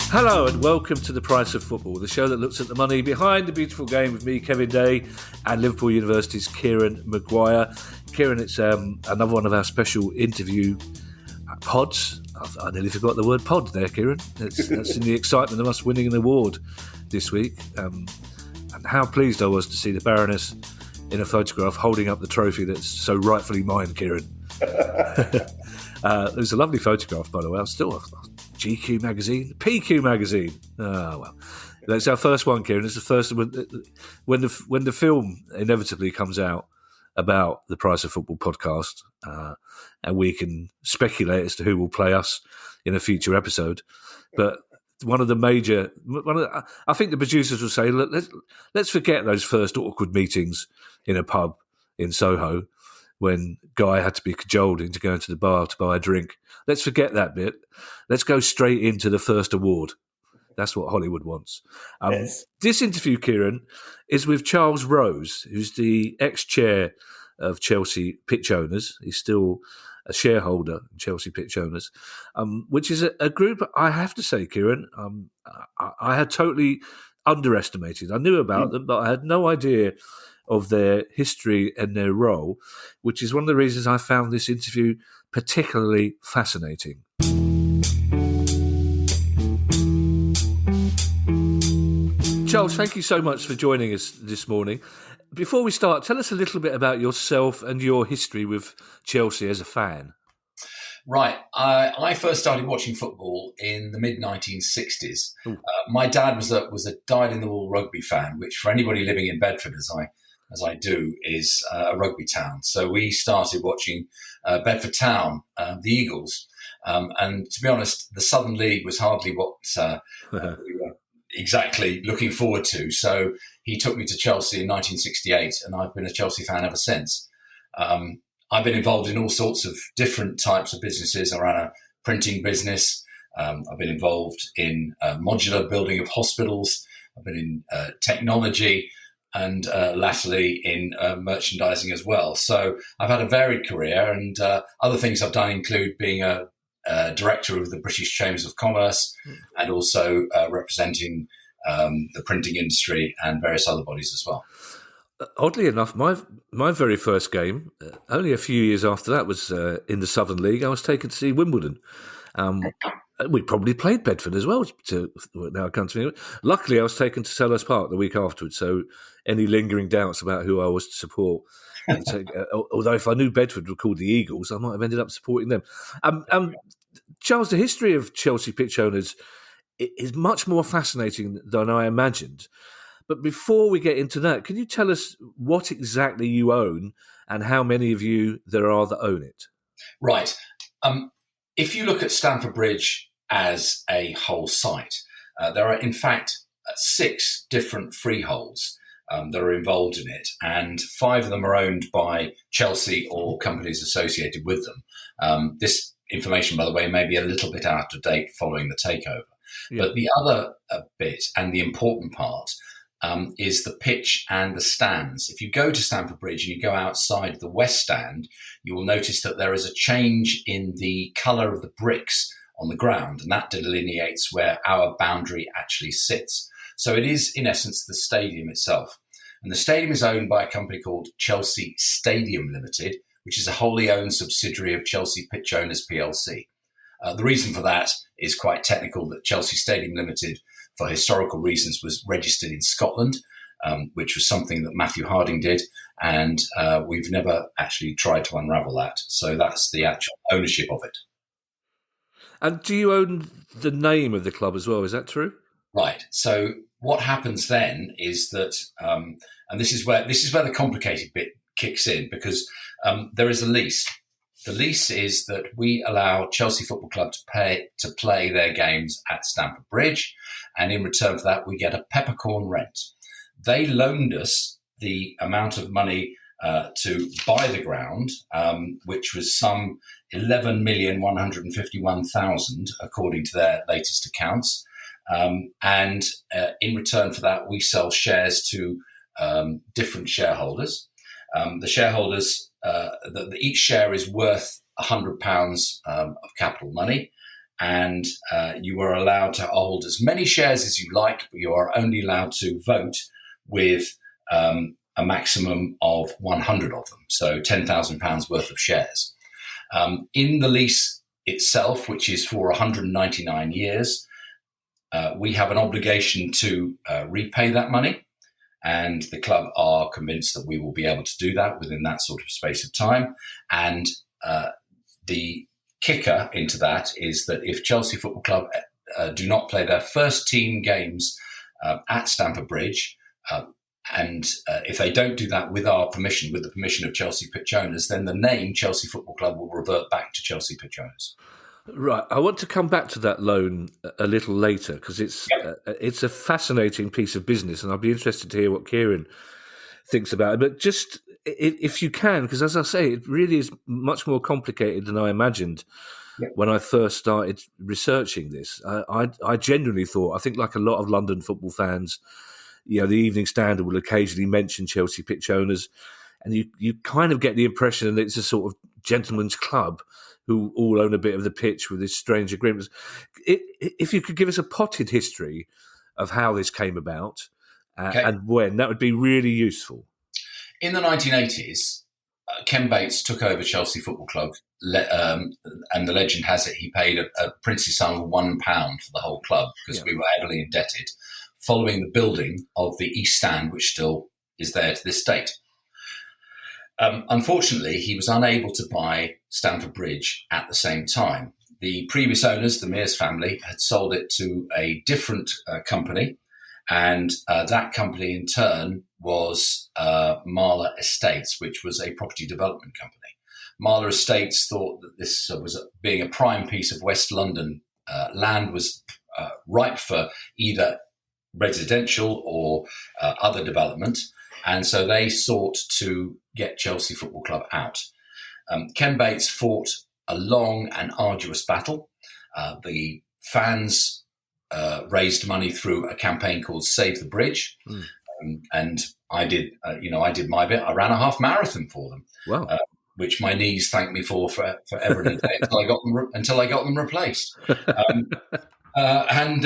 Hello and welcome to The Price of Football, the show that looks at the money behind the beautiful game with me, Kevin Day, and Liverpool University's Kieran Maguire. Kieran, it's another one of our special interview pods. I nearly forgot the word pod there, Kieran. That's in the excitement of us winning an award this week. And how pleased I was to see the Baroness in a photograph holding up the trophy that's so rightfully mine, Kieran. It was a lovely photograph, by the way. I was still... GQ magazine, PQ magazine. Oh well, that's our first one, Kieran. It's the first when the film inevitably comes out about the Price of Football podcast, and we can speculate as to who will play us in a future episode. But I think the producers will say, look, let's forget those first awkward meetings in a pub in Soho when Guy had to be cajoled into going to the bar to buy a drink. Let's forget that bit. Let's go straight into the first award. That's what Hollywood wants. Yes. This interview, Kieran, is with Charles Rose, who's the ex-chair of Chelsea Pitch Owners. He's still a shareholder in Chelsea Pitch Owners, which is a group, I have to say, Kieran, I had totally underestimated. I knew about them, but I had no idea of their history and their role, which is one of the reasons I found this interview particularly fascinating. Charles, thank you so much for joining us this morning. Before we start, tell us a little bit about yourself and your history with Chelsea as a fan. Right. I first started watching football in the mid-1960s. My dad was a dyed-in-the-wool rugby fan, which for anybody living in Bedford, as I do, is a rugby town. So we started watching Bedford Town, the Eagles. And to be honest, the Southern League was hardly what we were exactly looking forward to. So he took me to Chelsea in 1968, and I've been a Chelsea fan ever since. I've been involved in all sorts of different types of businesses. I ran a printing business. I've been involved in modular building of hospitals. I've been in technology and latterly in merchandising as well. So I've had a varied career, and other things I've done include being a director of the British Chambers of Commerce and also representing the printing industry and various other bodies as well. Oddly enough, my very first game, only a few years after that, was in the Southern League. I was taken to see Wimbledon. We probably played Bedford as well, now it comes to me. Luckily, I was taken to Selhurst Park the week afterwards, so any lingering doubts about who I was to support, although if I knew Bedford were called the Eagles, I might have ended up supporting them. Charles, the history of Chelsea Pitch Owners is much more fascinating than I imagined. But before we get into that, can you tell us what exactly you own and how many of you there are that own it? Right. If you look at Stamford Bridge as a whole site, there are in fact 6 different freeholds that are involved in it, and 5 of them are owned by Chelsea or companies associated with them. This information, by the way, may be a little bit out of date following the takeover. Yeah. But the other bit, and the important part, is the pitch and the stands. If you go to Stamford Bridge and you go outside the West Stand, you will notice that there is a change in the colour of the bricks on the ground, and that delineates where our boundary actually sits. So it is, in essence, the stadium itself. And the stadium is owned by a company called Chelsea Stadium Limited, which is a wholly owned subsidiary of Chelsea Pitch Owners PLC. The reason for that is quite technical, that Chelsea Stadium Limited, for historical reasons, was registered in Scotland, which was something that Matthew Harding did, and we've never actually tried to unravel that. So that's the actual ownership of it. And do you own the name of the club as well? Is that true? Right. So what happens then is that, and this is where the complicated bit kicks in, because there is a lease. The lease is that we allow Chelsea Football Club to play their games at Stamford Bridge, and in return for that, we get a peppercorn rent. They loaned us the amount of money to buy the ground, which was some 11,151,000, according to their latest accounts. And in return for that, we sell shares to different shareholders. The shareholders, each share is worth £100 of capital money, and you are allowed to hold as many shares as you like, but you are only allowed to vote with a maximum of 100 of them, so £10,000 worth of shares. In the lease itself, which is for 199 years, we have an obligation to repay that money, and the club are convinced that we will be able to do that within that sort of space of time. And the kicker into that is that if Chelsea Football Club do not play their first team games at Stamford Bridge, and if they don't do that with our permission, with the permission of Chelsea Pitch Owners, then the name Chelsea Football Club will revert back to Chelsea Pitch Owners. Right. I want to come back to that loan a little later, because it's a fascinating piece of business, and I'll be interested to hear what Kieran thinks about it. But just if you can, because as I say, it really is much more complicated than I imagined when I first started researching this. I genuinely thought, I think like a lot of London football fans, the Evening Standard will occasionally mention Chelsea Pitch Owners, and you kind of get the impression that it's a sort of gentleman's club who all own a bit of the pitch with this strange agreements. If you could give us a potted history of how this came about and when, that would be really useful. In the 1980s, Ken Bates took over Chelsea Football Club, and the legend has it he paid a princely sum of £1 for the whole club because we were heavily indebted, following the building of the East Stand, which still is there to this date. Unfortunately, he was unable to buy Stamford Bridge at the same time. The previous owners, the Mears family, had sold it to a different company, and that company in turn was Marler Estates, which was a property development company. Marler Estates thought that this being a prime piece of West London land was ripe for either residential or other development, and so they sought to get Chelsea Football Club out. Ken Bates fought a long and arduous battle. The fans raised money through a campaign called Save the Bridge, and I did my bit. I ran a half marathon for them, which my knees thanked me for forever and a day until I got them replaced. And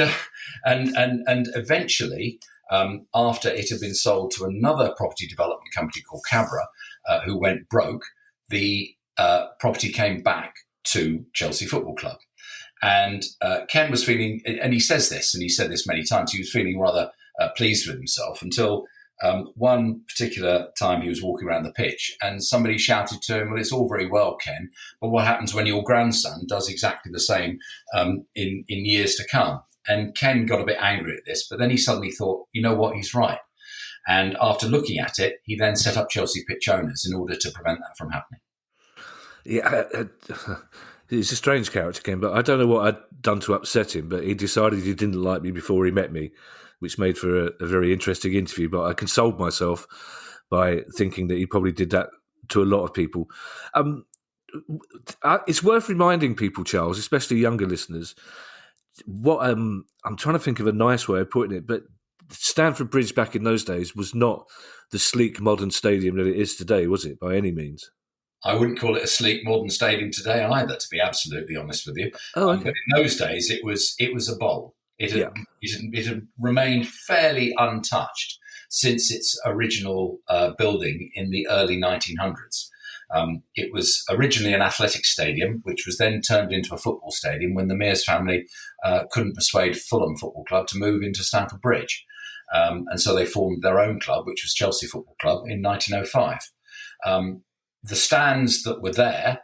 eventually, after it had been sold to another property development company called Cabra, who went broke, the property came back to Chelsea Football Club. And Ken was feeling, and he says this, and he said this many times, he was feeling rather pleased with himself until one particular time he was walking around the pitch and somebody shouted to him, "Well, it's all very well, Ken, but what happens when your grandson does exactly the same in years to come?" And Ken got a bit angry at this, but then he suddenly thought, you know what, he's right. And after looking at it, he then set up Chelsea Pitch Owners in order to prevent that from happening. Yeah, he's a strange character, Ken, but I don't know what I'd done to upset him, but he decided he didn't like me before he met me, which made for a very interesting interview. But I consoled myself by thinking that he probably did that to a lot of people. It's worth reminding people, Charles, especially younger listeners, what I'm trying to think of a nice way of putting it, but Stamford Bridge back in those days was not the sleek modern stadium that it is today, was it, by any means? I wouldn't call it a sleek modern stadium today either, to be absolutely honest with you. Oh, okay. But in those days, it was a bowl. It had remained fairly untouched since its original building in the early 1900s. It was originally an athletic stadium, which was then turned into a football stadium when the Mears family couldn't persuade Fulham Football Club to move into Stamford Bridge. And so they formed their own club, which was Chelsea Football Club, in 1905. The stands that were there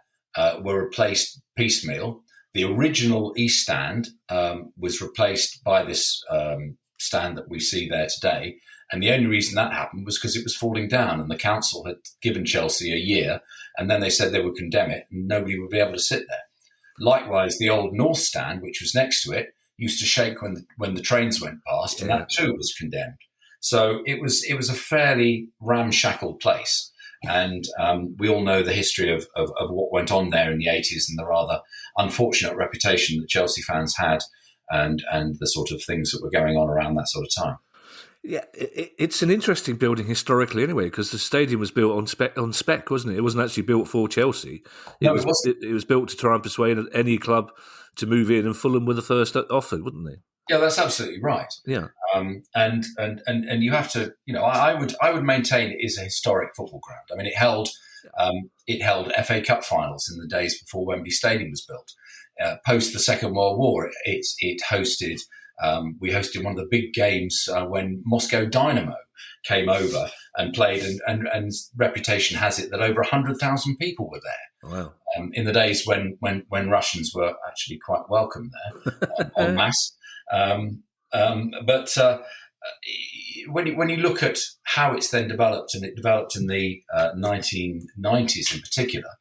were replaced piecemeal. The original East Stand was replaced by this stand that we see there today. And the only reason that happened was because it was falling down and the council had given Chelsea a year and then they said they would condemn it and nobody would be able to sit there. Likewise, the old North Stand, which was next to it, used to shake when the trains went past, and that too was condemned. So it was a fairly ramshackle place. And we all know the history of what went on there in the 80s and the rather unfortunate reputation that Chelsea fans had and the sort of things that were going on around that sort of time. Yeah, it's an interesting building historically, anyway, because the stadium was built on spec, wasn't it? It wasn't actually built for Chelsea. It No, it was wasn't. it was built to try and persuade any club to move in, and Fulham were the first offered, wouldn't they? Yeah, that's absolutely right. Yeah. And you have to, I would maintain it is a historic football ground. I mean, it held FA Cup finals in the days before Wembley Stadium was built. Post the Second World War, it hosted. We hosted one of the big games when Moscow Dynamo came over and played, and reputation has it that over 100,000 people were there. Wow. In the days when Russians were actually quite welcome there, en masse. But when you look at how it's then developed, and it developed in the 1990s in particular,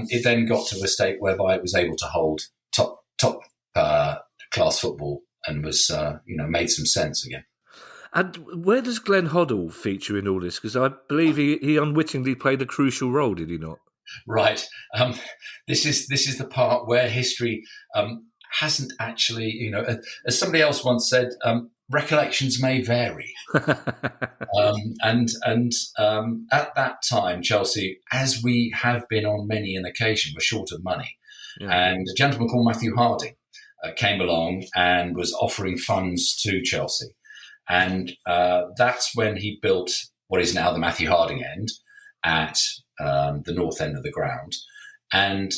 it then got to a state whereby it was able to hold top class football and was made some sense again. And where does Glenn Hoddle feature in all this? Because I believe he unwittingly played a crucial role, did he not? Right. This is the part where history hasn't actually, as somebody else once said, recollections may vary. And at that time, Chelsea, as we have been on many an occasion, were short of money. Yeah. And a gentleman called Matthew Harding came along and was offering funds to Chelsea. And that's when he built what is now the Matthew Harding end at the north end of the ground. And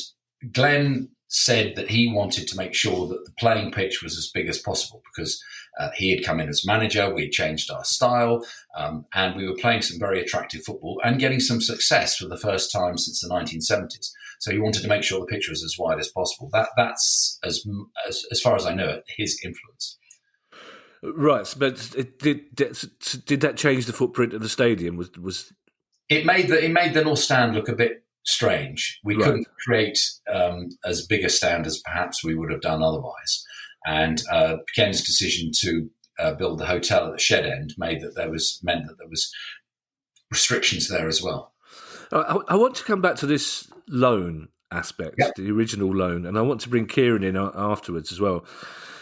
Glenn said that he wanted to make sure that the playing pitch was as big as possible, because he had come in as manager, we had changed our style, and we were playing some very attractive football and getting some success for the first time since the 1970s. So he wanted to make sure the pitch was as wide as possible. That's, as far as I know, his influence. Right, but did that change the footprint of the stadium? Was it made the North Stand look a bit strange? We couldn't create as big a stand as perhaps we would have done otherwise. And Ken's decision to build the hotel at the shed end meant that there was restrictions there as well. I want to come back to this loan aspect, the original loan, and I want to bring Kieran in afterwards as well.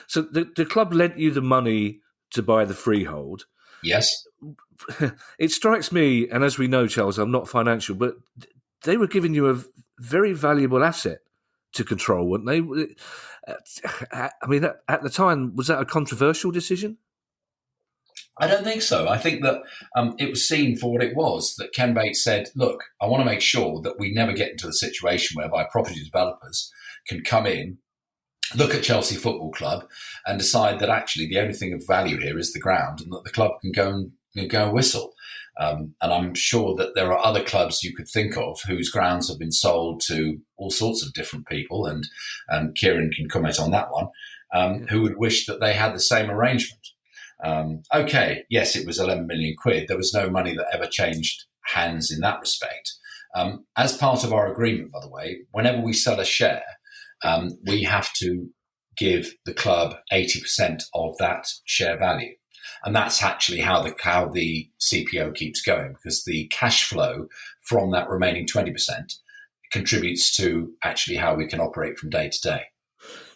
So the club lent you the money to buy the freehold. Yes. It strikes me, and as we know, Charles, I'm not financial, but they were giving you a very valuable asset to control, weren't they? I mean, at the time, was that a controversial decision? I don't think so. I think that it was seen for what it was, that Ken Bates said, look, I want to make sure that we never get into a situation whereby property developers can come in, look at Chelsea Football Club and decide that actually the only thing of value here is the ground, and that the club can go and whistle. And I'm sure that there are other clubs you could think of whose grounds have been sold to all sorts of different people, and Kieran can comment on that one, who would wish that they had the same arrangement. Okay, yes, it was 11 million quid. There was no money that ever changed hands in that respect. As part of our agreement, by the way, whenever we sell a share, we have to give the club 80% of that share value. And that's actually how the CPO keeps going, because the cash flow from that remaining 20% contributes to actually how we can operate from day to day.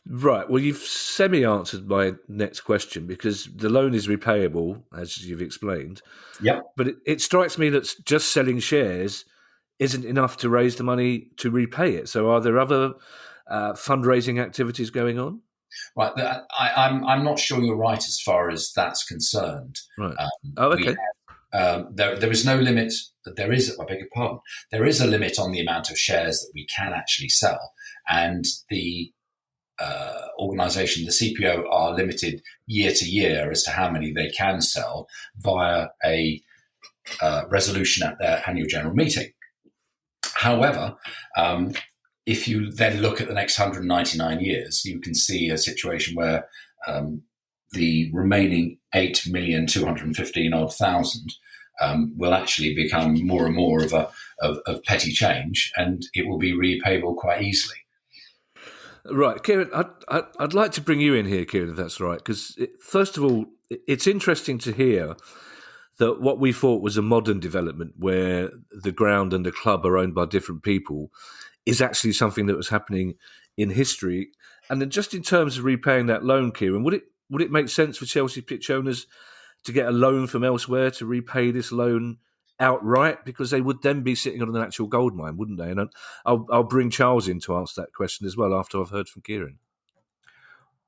Right. Well, you've semi-answered my next question, because the loan is repayable, as you've explained. Yep. But it strikes me that just selling shares isn't enough to raise the money to repay it. So are there other fundraising activities going on? Right. I'm not sure you're right as far as that's concerned. Right. Okay. There is no limit. There is, I beg your pardon, there is a limit on the amount of shares that we can actually sell. And the organisation, the CPO, are limited year to year as to how many they can sell via a resolution at their annual general meeting. However, if you then look at the next 199 years, you can see a situation where the remaining 8,215,000 will actually become more and more of petty change, and it will be repayable quite easily. Right, Kieran, I'd like to bring you in here, Kieran, if that's right, because first of all, it's interesting to hear that what we thought was a modern development where the ground and the club are owned by different people is actually something that was happening in history. And then just in terms of repaying that loan, Kieran, would it make sense for Chelsea pitch owners to get a loan from elsewhere to repay this loan outright? Because they would then be sitting on an actual gold mine, wouldn't they? And I'll bring Charles in to answer that question as well after I've heard from Kieran.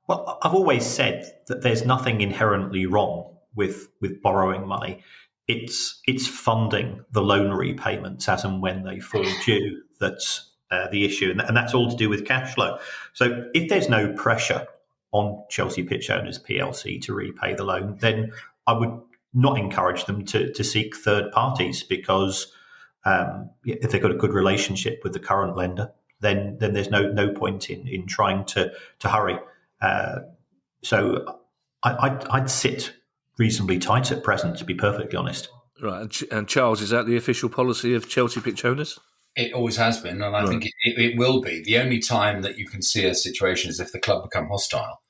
Well, I've always said that there's nothing inherently wrong with borrowing money. It's funding the loan repayments as and when they fall due that's the issue, and that's all to do with cash flow. So if there's no pressure on Chelsea Pitch Owners PLC to repay the loan, then I would not encourage them to seek third parties, because if they've got a good relationship with the current lender, then there's no point in trying to hurry. So I'd sit reasonably tight at present, to be perfectly honest. Right, and Charles, is that the official policy of Chelsea Pitch Owners? It always has been, and I think it will be. The only time that you can see a situation is if the club become hostile.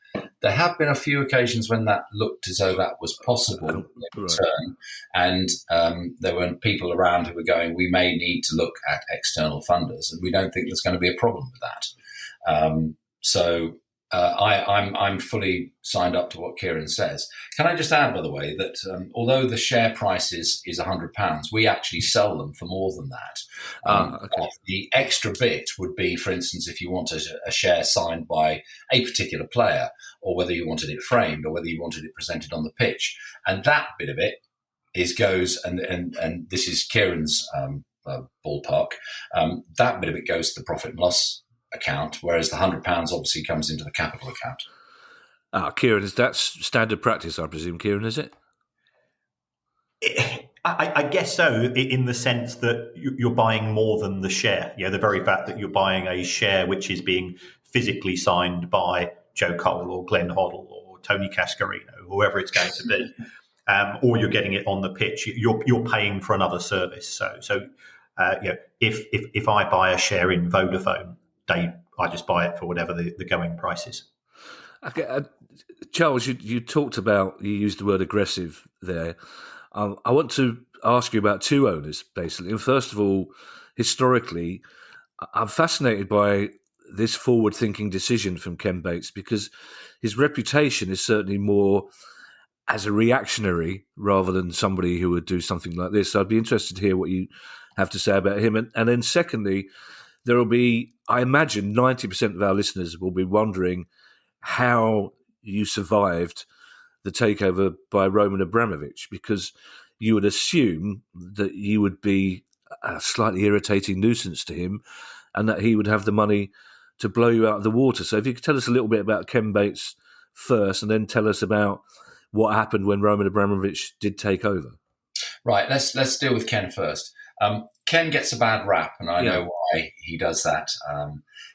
There have been a few occasions when that looked as though that was possible in return, and there were people around who were going, we may need to look at external funders, and we don't think there's going to be a problem with that. I'm fully signed up to what Kieran says. Can I just add, by the way, that although the share price is £100, we actually sell them for more than that. Okay. The extra bit would be, for instance, if you wanted a share signed by a particular player, or whether you wanted it framed, or whether you wanted it presented on the pitch. And that bit of it goes, and this is Kieran's ballpark, that bit of it goes to the profit and loss account, whereas the £100 obviously comes into the capital account. Kieran, is that standard practice, I presume, Kieran, is it? I guess so, in the sense that you're buying more than the share. The very fact that you're buying a share which is being physically signed by Joe Cole or Glenn Hoddle or Tony Cascarino, whoever it's going to be, or you're getting it on the pitch, you're paying for another service. So if I buy a share in Vodafone, I just buy it for whatever the going price is. Okay, Charles, you talked about, you used the word aggressive there. I want to ask you about two owners, basically. And first of all, historically, I'm fascinated by this forward-thinking decision from Ken Bates, because his reputation is certainly more as a reactionary rather than somebody who would do something like this. So I'd be interested to hear what you have to say about him. And then secondly, there will be, I imagine, 90% of our listeners will be wondering how you survived the takeover by Roman Abramovich, because you would assume that you would be a slightly irritating nuisance to him and that he would have the money to blow you out of the water. So if you could tell us a little bit about Ken Bates first, and then tell us about what happened when Roman Abramovich did take over. Right, let's deal with Ken first. Ken gets a bad rap, and I know why he does that.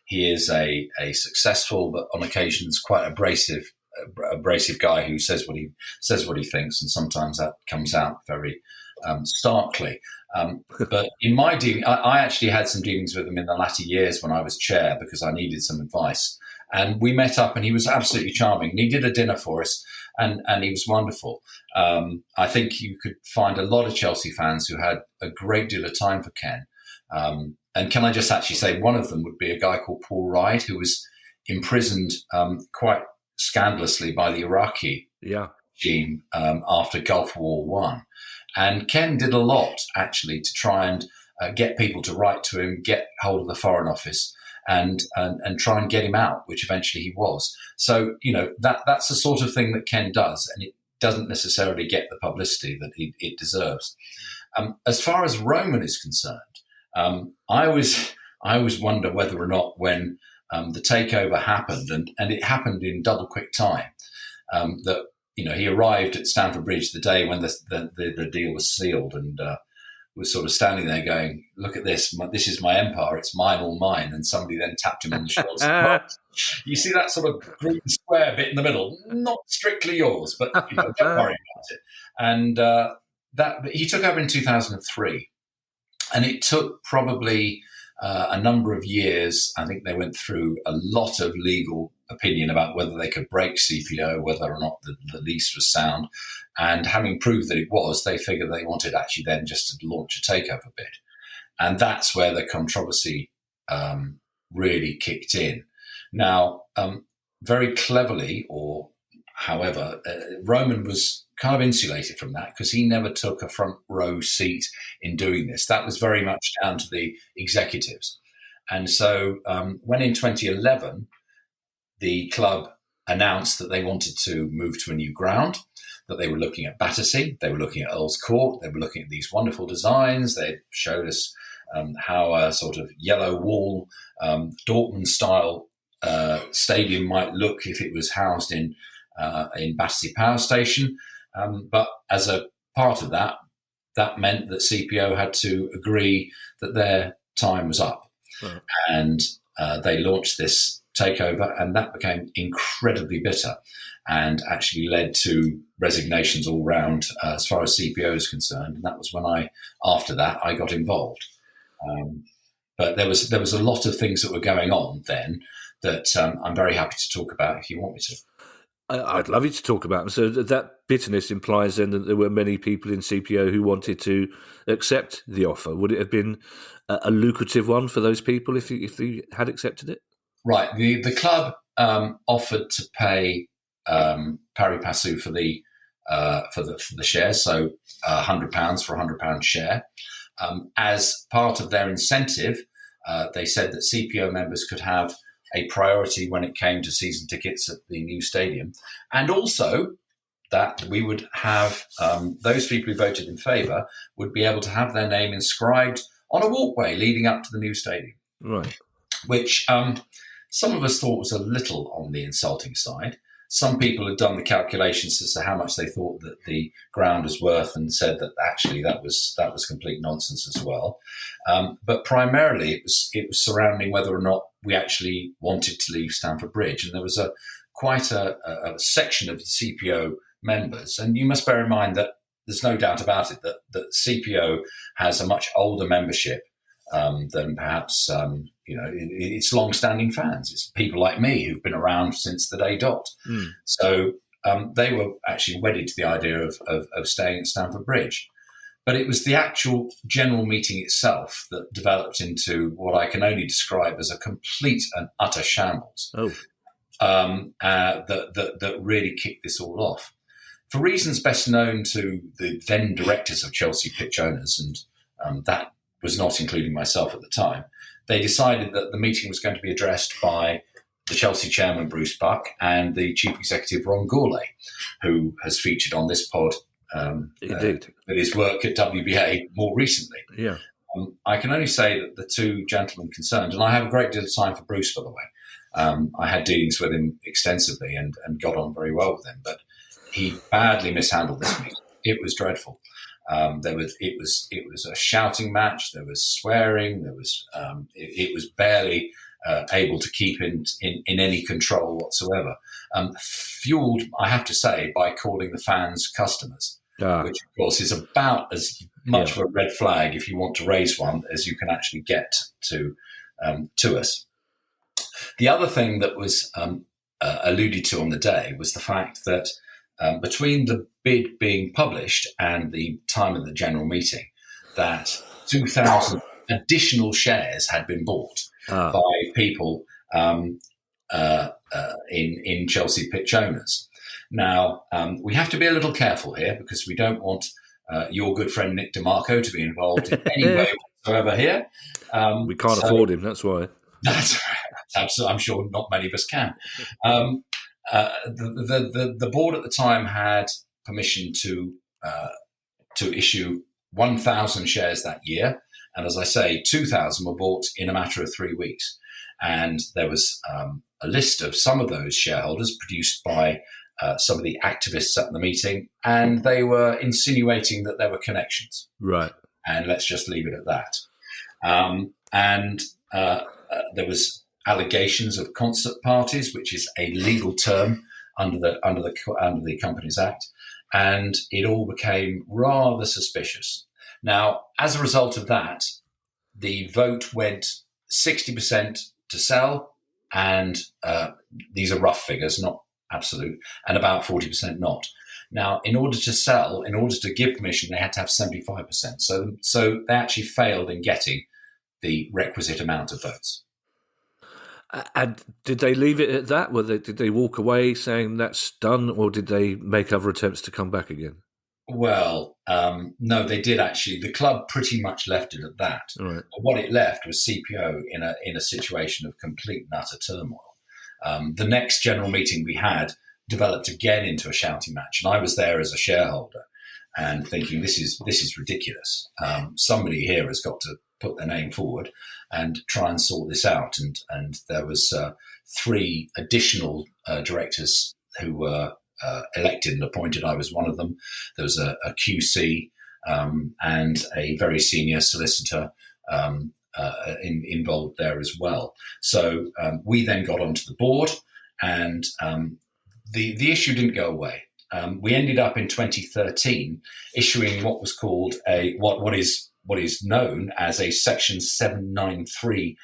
He is a successful, but on occasions quite abrasive guy who says what he thinks, and sometimes that comes out very starkly. But in my dealing, I actually had some dealings with him in the latter years when I was chair, because I needed some advice. And we met up, and he was absolutely charming. And he did a dinner for us, and he was wonderful. I think you could find a lot of Chelsea fans who had a great deal of time for Ken. And can I just actually say one of them would be a guy called Paul Wright, who was imprisoned quite scandalously by the Iraqi regime after Gulf War One. And Ken did a lot, actually, to try and get people to write to him, get hold of the Foreign Office, and try and get him out, which eventually he was. So, that's the sort of thing that Ken does, and it doesn't necessarily get the publicity that it deserves. As far as Roman is concerned, I always wonder whether or not when the takeover happened, and it happened in double quick time, that he arrived at Stamford Bridge the day when the deal was sealed, and was sort of standing there going, "Look at this! This is my empire. It's mine, all mine." And somebody then tapped him on the shoulder. Well, you see that sort of green square bit in the middle? Not strictly yours, but don't worry about it. And that he took over in 2003, and it took probably a number of years. I think they went through a lot of legal opinion about whether they could break CPO, whether or not the lease was sound. And having proved that it was, they figured they wanted actually then just to launch a takeover bid. And that's where the controversy really kicked in. Now, very cleverly, or however, Roman was kind of insulated from that because he never took a front row seat in doing this. That was very much down to the executives. And so when in 2011, the club announced that they wanted to move to a new ground, that they were looking at Battersea, they were looking at Earl's Court, they were looking at these wonderful designs. They showed us how a sort of yellow wall, Dortmund-style stadium might look if it was housed in Battersea Power Station. But as a part of that, that meant that CPO had to agree that their time was up. Right. And they launched this takeover, and that became incredibly bitter and actually led to resignations all round as far as CPO is concerned. And that was when after that, I got involved. But there was a lot of things that were going on then that I'm very happy to talk about if you want me to. I'd love you to talk about them. So that bitterness implies then that there were many people in CPO who wanted to accept the offer. Would it have been a lucrative one for those people if they had accepted it? Right. The club offered to pay pari passu for the shares, so £100 for a £100 share. As part of their incentive, they said that CPO members could have a priority when it came to season tickets at the new stadium, and also that we would have those people who voted in favour would be able to have their name inscribed on a walkway leading up to the new stadium. Right. Which some of us thought was a little on the insulting side. Some people had done the calculations as to how much they thought that the ground was worth and said that actually that was complete nonsense as well. But primarily it was surrounding whether or not we actually wanted to leave Stamford Bridge. And there was quite a section of the CPO members. And you must bear in mind that there's no doubt about it that CPO has a much older membership than perhaps it's long-standing fans. It's people like me who've been around since the day dot. So they were actually wedded to the idea of staying at Stamford Bridge. But it was the actual general meeting itself that developed into what I can only describe as a complete and utter shambles. That really kicked this all off. For reasons best known to the then directors of Chelsea pitch owners, and that was not including myself at the time, they decided that the meeting was going to be addressed by the Chelsea chairman, Bruce Buck, and the chief executive, Ron Gourlay, who has featured on this pod with his work at WBA more recently. Yeah. I can only say that the two gentlemen concerned, and I have a great deal of time for Bruce, by the way. I had dealings with him extensively and got on very well with him, but he badly mishandled this meeting. It was dreadful. It was a shouting match. There was swearing. There was it was barely able to keep in any control whatsoever. Fueled, I have to say, by calling the fans customers, which of course is about as much of a red flag if you want to raise one as you can actually get to us. The other thing that was alluded to on the day was the fact that between the bid being published and the time of the general meeting, that 2,000 additional shares had been bought by people in Chelsea pitch owners. Now, we have to be a little careful here because we don't want your good friend Nick DeMarco to be involved in any way whatsoever here. We can't afford him, that's why. That's absolutely, I'm sure not many of us can. The board at the time had permission to issue 1,000 shares that year, and as I say, 2,000 were bought in a matter of 3 weeks. And there was a list of some of those shareholders produced by some of the activists at the meeting, and they were insinuating that there were connections. Right. And let's just leave it at that. There was allegations of concert parties, which is a legal term under the Companies Act, and it all became rather suspicious. Now, as a result of that, the vote went 60% to sell, and these are rough figures, not absolute, and about 40% not. Now, in order to sell, in order to give permission, they had to have 75%. So they actually failed in getting the requisite amount of votes. And did they leave it at that? Did they walk away saying that's done, or did they make other attempts to come back again? Well, no, they did actually. The club pretty much left it at that. Right. What it left was CPO in a situation of complete and utter turmoil. The next general meeting we had developed again into a shouting match, and I was there as a shareholder and thinking this is ridiculous. Somebody here has got to put their name forward and try and sort this out. And there was 3 additional directors who were elected and appointed. I was one of them. There was a QC and a very senior solicitor involved there as well. So we then got onto the board, and the issue didn't go away. We ended up in 2013 issuing what was called what is known as a Section 793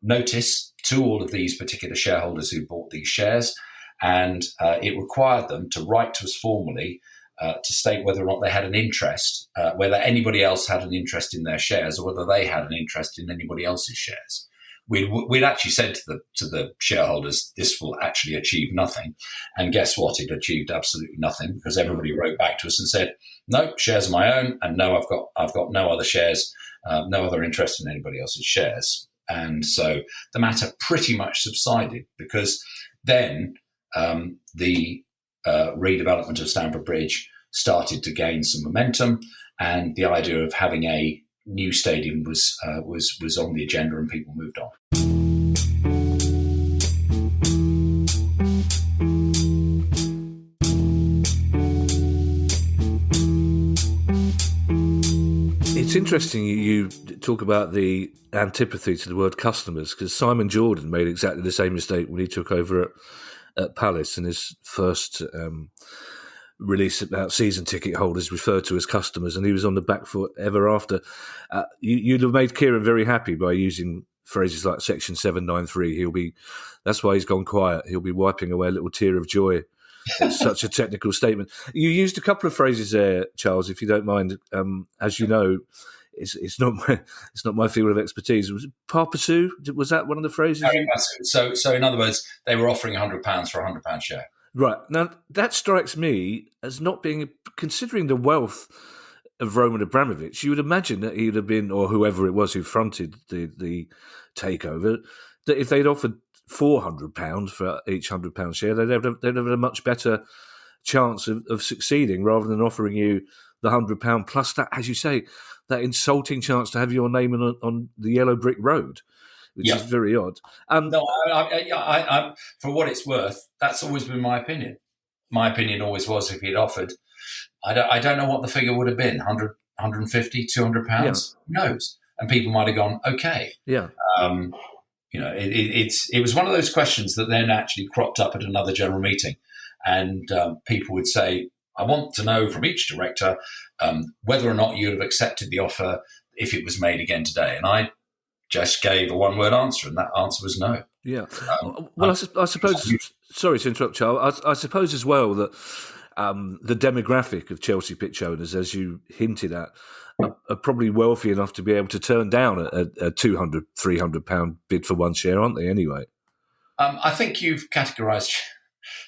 notice to all of these particular shareholders who bought these shares, and it required them to write to us formally to state whether or not they had an interest, whether anybody else had an interest in their shares, or whether they had an interest in anybody else's shares. We'd actually said to the shareholders, this will actually achieve nothing. And guess what? It achieved absolutely nothing, because everybody wrote back to us and said, no, shares are my own, and no, I've got no other shares, no other interest in anybody else's shares. And so the matter pretty much subsided, because then the redevelopment of Stamford Bridge started to gain some momentum, and the idea of having a new stadium was on the agenda, and people moved on. It's interesting you talk about the antipathy to the word customers, because Simon Jordan made exactly the same mistake when he took over at Palace, and his first release about season ticket holders referred to as customers, and he was on the back foot ever after. You'd have made Kieran very happy by using phrases like Section 793. That's why he's gone quiet. He'll be wiping away a little tear of joy. It's such a technical statement. You used a couple of phrases there, Charles, if you don't mind. As you know, it's not my field of expertise. Was it Parpasu? Was that one of the phrases? So in other words, they were offering £100 for a £100 share. Right. Now, that strikes me as not being, considering the wealth of Roman Abramovich, you would imagine that he would have been, or whoever it was who fronted the takeover, that if they'd offered £400 for each £100 share, they'd have a much better chance of succeeding, rather than offering you the £100 plus that, as you say, that insulting chance to have your name on the yellow brick road, which is very odd. No, I, for what it's worth, that's always been my opinion. My opinion always was, if he'd offered, I don't know what the figure would have been, 100, 150, £200, who knows? And people might have gone, okay. Yeah. It was one of those questions that then actually cropped up at another general meeting, and people would say, I want to know from each director whether or not you'd have accepted the offer if it was made again today. And I just gave a one-word answer, and that answer was no. Yeah. I suppose, sorry to interrupt, Charles, I suppose as well that the demographic of Chelsea pitch owners, as you hinted at, are probably wealthy enough to be able to turn down a £200, £300 bid for one share, aren't they, anyway? I think you've categorised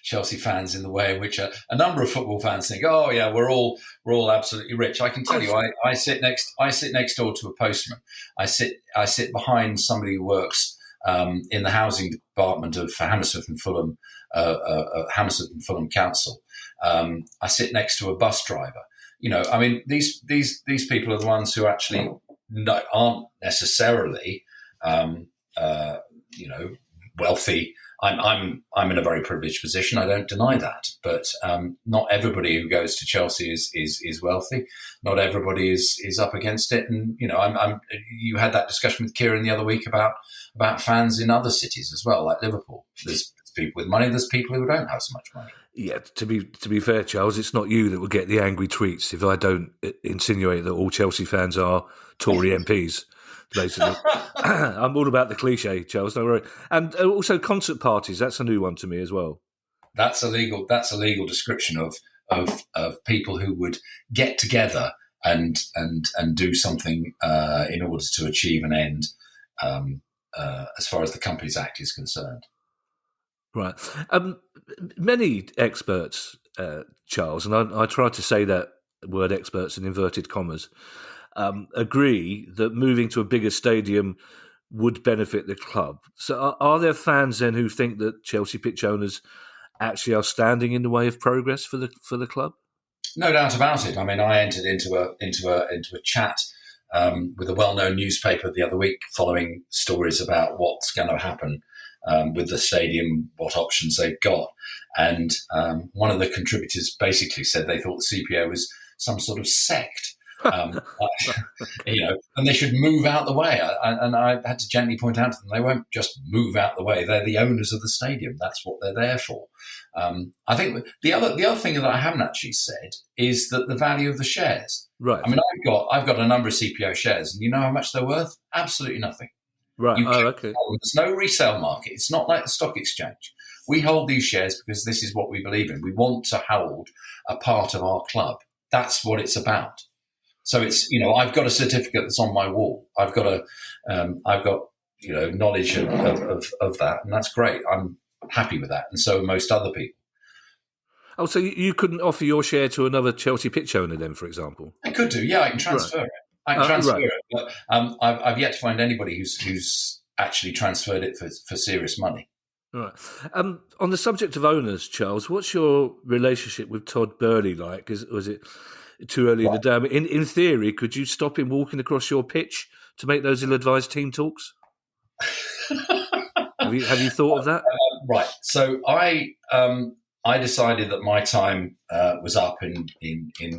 Chelsea fans in the way in which a number of football fans think, oh yeah, we're all absolutely rich. I can tell you, I sit next door to a postman. I sit behind somebody who works in the housing department of Hammersmith and Fulham, Hammersmith and Fulham Council. I sit next to a bus driver. These people are the ones who actually aren't necessarily, wealthy. I'm in a very privileged position. I don't deny that, but not everybody who goes to Chelsea is wealthy. Not everybody is up against it. And you had that discussion with Kieran the other week about fans in other cities as well, like Liverpool. There's people with money. There's people who don't have so much money. Yeah, to be fair, Charles, it's not you that will get the angry tweets if I don't insinuate that all Chelsea fans are Tory MPs. Basically, I'm all about the cliche, Charles. Don't worry. And also concert parties. That's a new one to me as well. That's a legal description of people who would get together and do something in order to achieve an end. as far as the Companies Act is concerned. Right. Many experts, Charles, and I try to say that word experts in inverted commas, agree that moving to a bigger stadium would benefit the club. So are there fans then who think that Chelsea pitch owners actually are standing in the way of progress for the club? No doubt about it. I mean, I entered into a chat with a well-known newspaper the other week, following stories about what's going to happen with the stadium, what options they've got, and one of the contributors basically said they thought the CPO was some sort of sect. And they should move out the way. And I had to gently point out to them, they won't just move out the way. They're the owners of the stadium. That's what they're there for. I think the other thing that I haven't actually said is that the value of the shares. Right. I mean, I've got a number of CPO shares, and you know how much they're worth? Absolutely nothing. Right. Okay. There's no resale market. It's not like the stock exchange. We hold these shares because this is what we believe in. We want to hold a part of our club. That's what it's about. So it's, I've got a certificate that's on my wall. I've got knowledge of that, and that's great. I'm happy with that, and so are most other people. Oh, so you couldn't offer your share to another Chelsea pitch owner then, for example? I could do, yeah. I can transfer it. But I've yet to find anybody who's actually transferred it for serious money. Right. On the subject of owners, Charles, what's your relationship with Todd Burley like? Was it too early in the day? I mean, in theory, could you stop him walking across your pitch to make those ill-advised team talks? Have you thought of that? Right. So I decided that my time was up in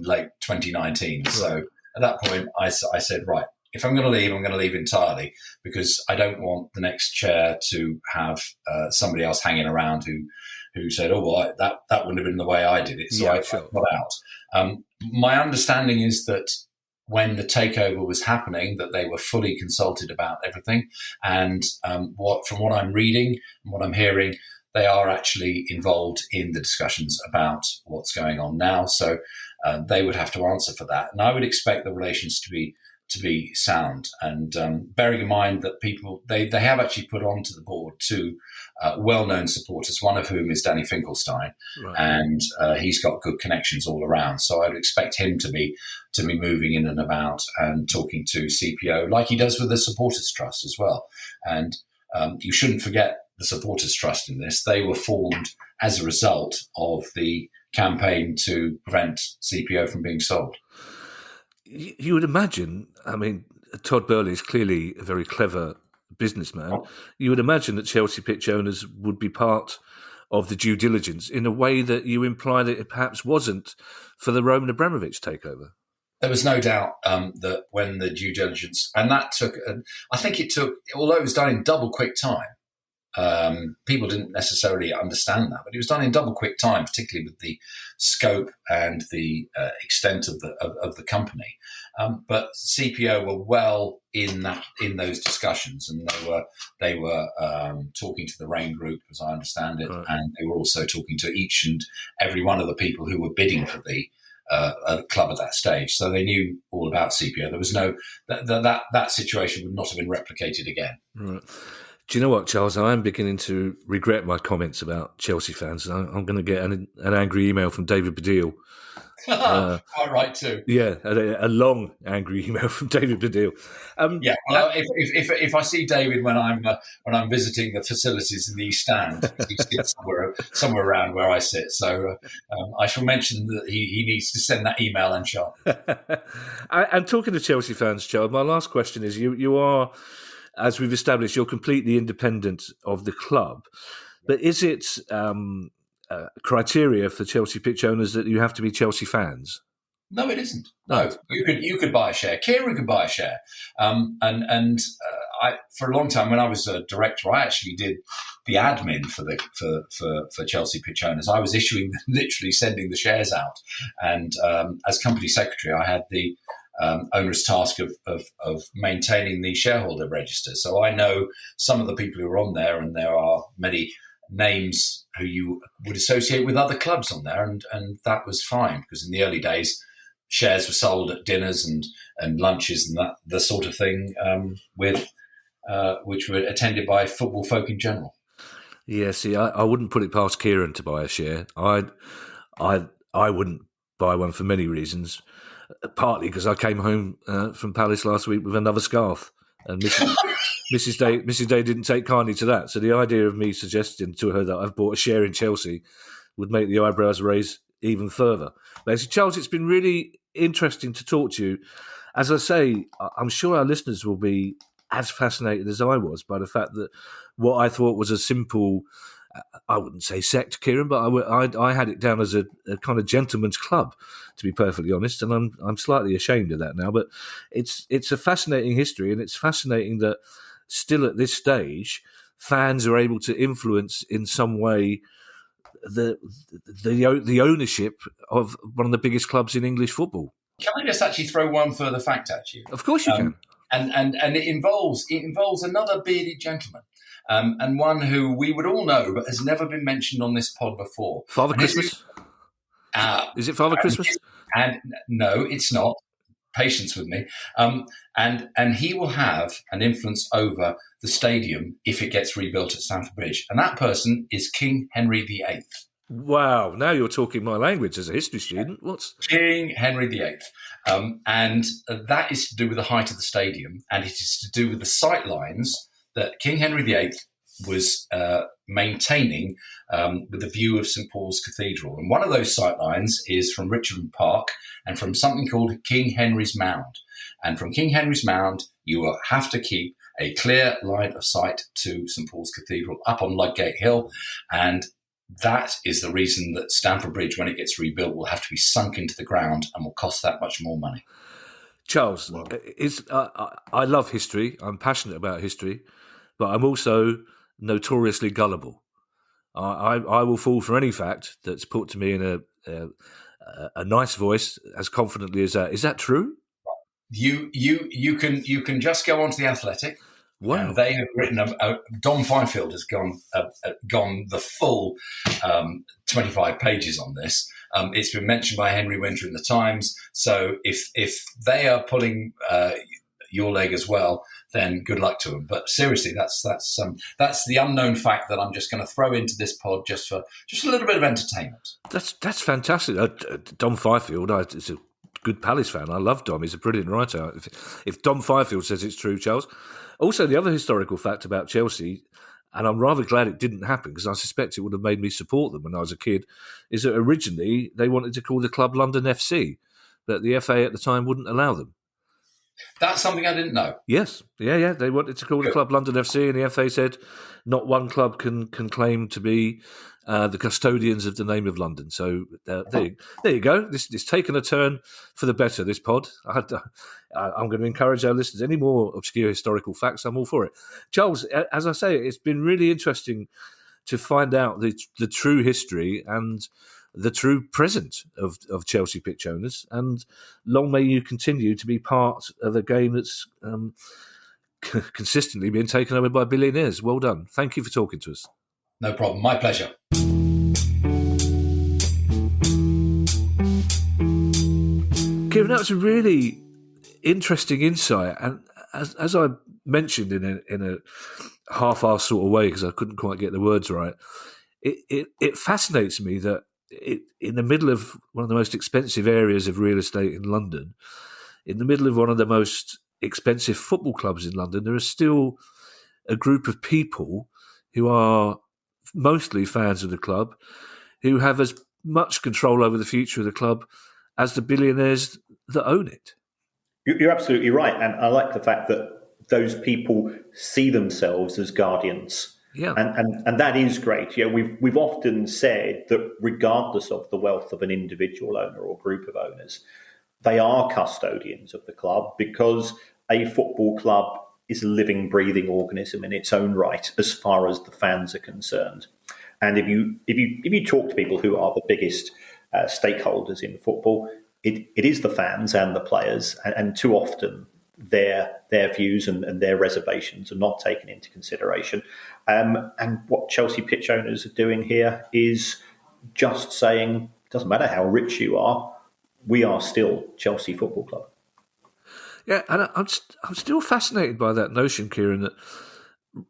late 2019. Right. So at that point, I said, right, if I'm going to leave, I'm going to leave entirely, because I don't want the next chair to have somebody else hanging around who said, oh, well, that wouldn't have been the way I did it. So I got out. My understanding is that when the takeover was happening, that they were fully consulted about everything. And from what I'm reading and what I'm hearing, they are actually involved in the discussions about what's going on now. So they would have to answer for that. And I would expect the relations to be sound. And bearing in mind that people, they have actually put onto the board two well-known supporters, one of whom is Danny Finkelstein, right. And he's got good connections all around. So I'd expect him to be moving in and about and talking to CPO like he does with the Supporters Trust as well. And you shouldn't forget the Supporters Trust in this. They were formed as a result of the campaign to prevent CPO from being sold. You would imagine, I mean, Todd Burley is clearly a very clever businessman. You would imagine that Chelsea pitch owners would be part of the due diligence in a way that you imply that it perhaps wasn't for the Roman Abramovich takeover. There was no doubt that when the due diligence, and that took, I think it took, although it was done in double quick time, people didn't necessarily understand that, but it was done in double quick time, particularly with the scope and the extent of the company. But CPO were well in those discussions, and they were talking to the Rain Group, as I understand it, right. And they were also talking to each and every one of the people who were bidding for the club at that stage. So they knew all about CPO. There was no that situation would not have been replicated again. Right. Do you know what, Charles? I am beginning to regret my comments about Chelsea fans. I'm going to get an angry email from David Baddiel. Quite right too. Yeah, a long angry email from David Baddiel. If I see David when I'm visiting the facilities in the East Stand, he sits somewhere around where I sit. So I shall mention that he needs to send that email and sharp. And talking to Chelsea fans, Charles, my last question is: you are, as we've established, you're completely independent of the club. But is it criteria for Chelsea pitch owners that you have to be Chelsea fans? No, it isn't. No, you could buy a share. Kieran could buy a share. I, for a long time, when I was a director, I actually did the admin for Chelsea pitch owners. I was literally sending the shares out. And as company secretary, I had the onerous task of maintaining the shareholder register. So I know some of the people who are on there, and there are many names who you would associate with other clubs on there, and that was fine, because in the early days, shares were sold at dinners and lunches and that the sort of thing with which were attended by football folk in general. Yeah, see, I wouldn't put it past Kieran to buy a share. I wouldn't buy one for many reasons. Partly because I came home from Palace last week with another scarf, and Mrs. Day didn't take kindly to that. So the idea of me suggesting to her that I've bought a share in Chelsea would make the eyebrows raise even further. But Charles, it's been really interesting to talk to you. As I say, I'm sure our listeners will be as fascinated as I was by the fact that what I thought was a simple, I wouldn't say sect, Kieran, but I had it down as a kind of gentleman's club, to be perfectly honest, and I'm slightly ashamed of that now. But it's a fascinating history, and it's fascinating that still at this stage, fans are able to influence in some way the ownership of one of the biggest clubs in English football. Can I just actually throw one further fact at you? Of course you can. And it involves another bearded gentleman, and one who we would all know but has never been mentioned on this pod before. Father Christmas? Is it Father Christmas? And no, it's not. Patience with me. And he will have an influence over the stadium if it gets rebuilt at Stamford Bridge. And that person is King Henry VIII. Wow, now you're talking my language as a history student. What's King Henry VIII? And that is to do with the height of the stadium, and it is to do with the sight lines that King Henry VIII was maintaining with the view of St Paul's Cathedral. And one of those sight lines is from Richmond Park and from something called King Henry's Mound. And from King Henry's Mound, you will have to keep a clear line of sight to St Paul's Cathedral up on Ludgate Hill. And that is the reason that Stamford Bridge, when it gets rebuilt, will have to be sunk into the ground and will cost that much more money. Charles, I love history. I'm passionate about history, but I'm also notoriously gullible. I will fall for any fact that's put to me in a nice voice as confidently as that. Is that true? You can just go onto The Athletic. Wow. And they have written Dom Fifield has gone the full 25 pages on this. It's been mentioned by Henry Winter in the Times. So if they are pulling your leg as well, then good luck to them. But seriously, that's the unknown fact that I'm just going to throw into this pod just for a little bit of entertainment. That's fantastic. Dom Fifield is a good Palace fan. I love Dom. He's a brilliant writer. If Dom Fifield says it's true, Charles. Also, the other historical fact about Chelsea, and I'm rather glad it didn't happen because I suspect it would have made me support them when I was a kid, is that originally they wanted to call the club London FC, but the FA at the time wouldn't allow them. That's something I didn't know. Yes. Yeah. They wanted to call the club London FC, and the FA said not one club can claim to be the custodians of the name of London. So there you go. This taken a turn for the better, this pod. I'm going to encourage our listeners. Any more obscure historical facts, I'm all for it. Charles, as I say, it's been really interesting to find out the true history and the true present of Chelsea pitch owners, and long may you continue to be part of a game that's consistently being taken over by billionaires. Well done. Thank you for talking to us. No problem. My pleasure. Kieran, that was a really interesting insight, and as I mentioned in a half-assed sort of way because I couldn't quite get the words right, it fascinates me that in the middle of one of the most expensive areas of real estate in London, in the middle of one of the most expensive football clubs in London, there is still a group of people who are mostly fans of the club, who have as much control over the future of the club as the billionaires that own it. You're absolutely right. And I like the fact that those people see themselves as guardians. Yeah. And that is great. Yeah, we've often said that regardless of the wealth of an individual owner or group of owners, they are custodians of the club because a football club is a living, breathing organism in its own right as far as the fans are concerned. And if you talk to people who are the biggest stakeholders in football, it is the fans and the players, and too often their views and their reservations are not taken into consideration. And what Chelsea pitch owners are doing here is just saying, doesn't matter how rich you are, we are still Chelsea Football Club. Yeah, and I'm still fascinated by that notion, Kieran, that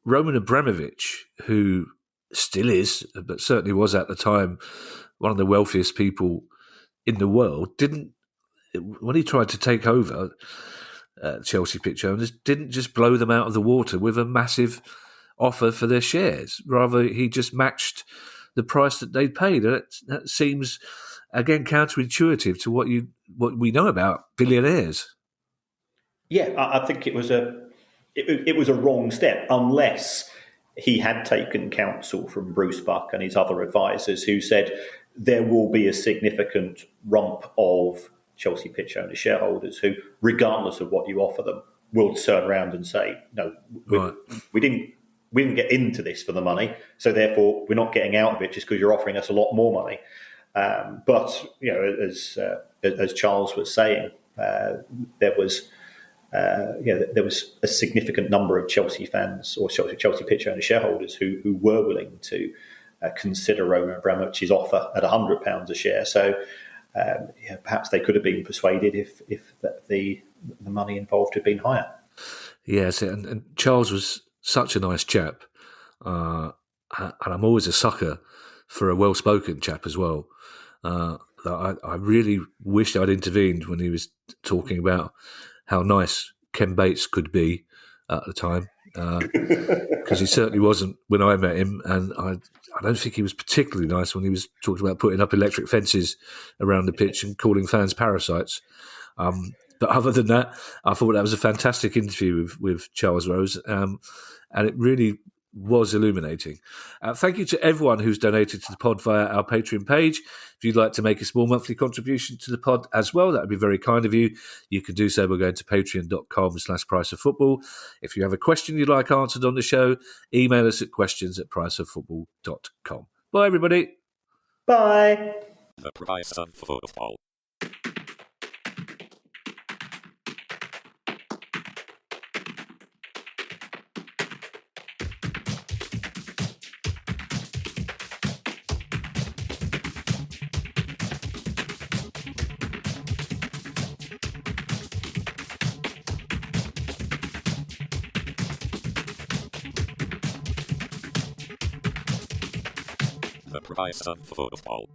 Roman Abramovich, who still is, but certainly was at the time, one of the wealthiest people in the world, didn't, when he tried to take over Chelsea pitch owners, didn't just blow them out of the water with a massive offer for their shares. Rather, he just matched the price that they'd paid. That seems, again, counterintuitive to what we know about billionaires. Yeah, I think it was a wrong step, unless he had taken counsel from Bruce Buck and his other advisors, who said there will be a significant rump of Chelsea pitch owner shareholders who, regardless of what you offer them, will turn around and say, no, we didn't get into this for the money, so therefore we're not getting out of it just because you're offering us a lot more money. But as Charles was saying, there was a significant number of Chelsea fans or Chelsea pitch owner shareholders who were willing to consider Roman Abramovich's offer at £100 a share. So perhaps they could have been persuaded if the money involved had been higher. Yes, and Charles was such a nice chap, and I'm always a sucker for a well-spoken chap as well. I really wished I'd intervened when he was talking about how nice Ken Bates could be at the time, because he certainly wasn't when I met him, and I don't think he was particularly nice when he was talking about putting up electric fences around the pitch and calling fans parasites. But other than that, I thought that was a fantastic interview with Charles Rose, and it really was illuminating. Thank you to everyone who's donated to the pod via our Patreon page. If you'd like to make a small monthly contribution to the pod as well, that would be very kind of you. You can do so by going to patreon.com/priceoffootball. If you have a question you'd like answered on the show, email us at questions@priceoffootball.com. Bye, everybody. Bye. The Price of Football. The Price of Football.